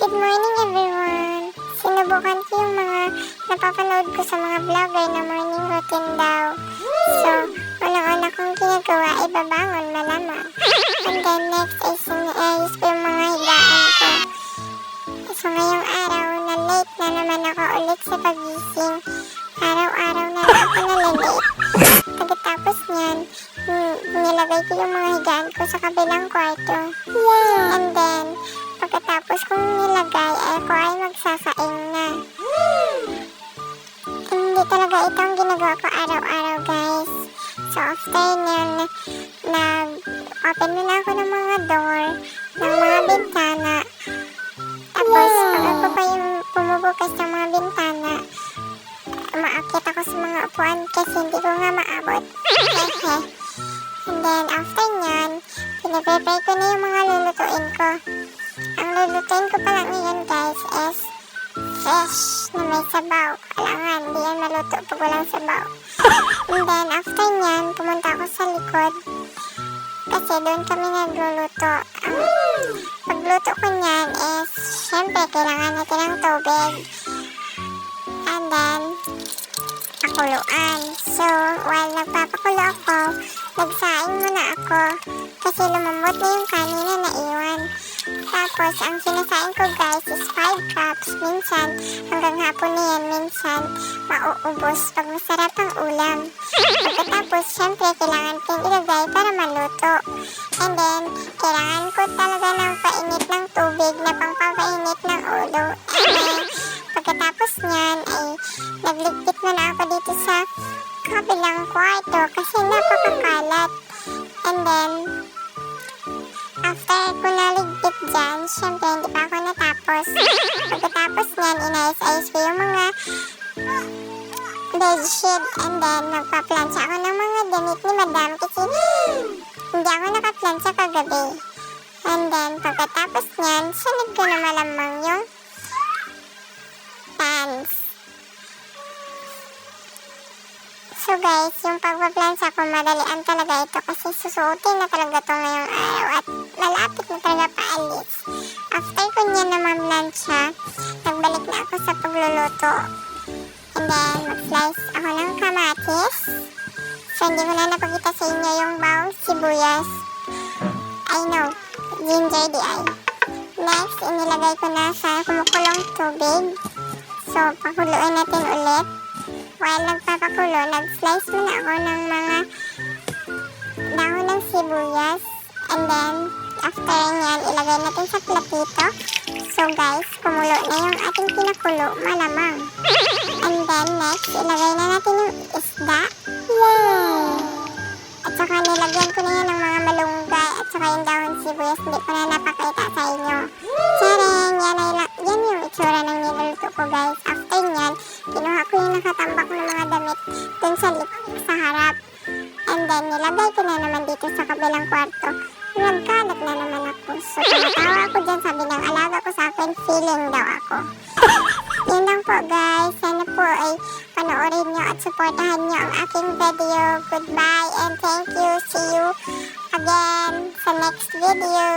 Good morning everyone! Sinubukan ko yung mga napapanood ko sa mga vlogger na morning routine daw. So, una-una kong ginagawa ay babangon malamang. And then next ay sinaayos ko yung mga higaan ko. So ngayong araw na late na naman ako ulit sa pagising. Araw-araw na lang ako nalalate. Pagkatapos niyan, nilagay ko yung mga higaan ko sa kabilang kwarto. And then, pagkatapos kong nilagay, ay ako ay magsasaing na. Hindi talaga ito ang ginagawa ko araw-araw, guys. So, after nyan, nag-open muna ako ng mga door, ng mga bintana. Tapos, pag ako pa yung pumubukas ng mga bintana, umaakit ako sa mga upuan kasi hindi ko nga maabot. And then, after nyan, pinaprepare ko na yung mga lulutuin ko. Ang lulutuin ko pala ngayon, guys, is fish na may sabaw. Kailangan, hindi yan maluto pag walang sabaw. And then, after nyan, pumunta ako sa likod. Kasi doon kami nagluluto. Ang pagluto ko nyan is, syempre, kailangan natin ng tubig. And then, pakuluan. So, while nagpapakulo ako, nagsaing muna ako. Kasi lumambot na yung kanin na naiwan. Tapos, ang sinasaing ko, guys, is 5 cups. Minsan, hanggang hapon na yan, minsan, mauubos pag masarap ang ulam. Pagkatapos, syempre, kailangan natin ilagay para maluto. And then, kailangan ko talaga ng painit ng tubig na pangpapainit ng ulo. And then, pagkatapos nyan, ay nagligpit na ako dito sa kabilang kwarto kasi napakakalat. And then, after ko naligpit dyan, syempre hindi pa ako natapos. Pagkatapos nyan, inayos-ayos ko yung mga bedsheet. And then, nagpa-plancha ako ng mga damit ni madam kasi hindi ako naka-plancha kagabi. And then, pagkatapos nyan, sunod ko na malamang yung pants. So guys, yung pagpa-plancha ko, madalian talaga ito kasi susuotin na talaga ito ngayong araw at malapit na talaga paalis. After ko niya na mamlansya, nagbalik na ako sa pagluluto. And then, mag-slice ako ng kamatis. So, hindi ko na napakita sa inyo yung bawang sibuyas. I know, ginger di ay. Next, inilagay ko na sa kumukulong tubig. So, pakuluin natin ulit. While nagpapakulo, nag-slice muna ako ng mga dahon ng sibuyas. And then, after nyan, ilagay natin sa platito. So guys, kumulo na yung ating pinakulo, malamang. And then, next, ilagay na natin yung isda. At saka nilagyan ko na yan ng mga malunggay at saka yung dahon sibuyas. Hindi ko na napakita sa inyo. Tcharing! Yan yung itsura ng niluluto ko, guys. After nyan, kinuha ko yung nakatambak ng mga damit dun sa harap. And then, nilagay ko na naman dito sa kabilang kwarto. Nagkalat na naman ako. So, tumatawa ako dyan. Sabi ng alaga ko sa akin, feeling daw ako. Yun lang po, guys. Sana po ay panoorin nyo at supportahan nyo ang aking video. Goodbye and thank you. See you again sa next video.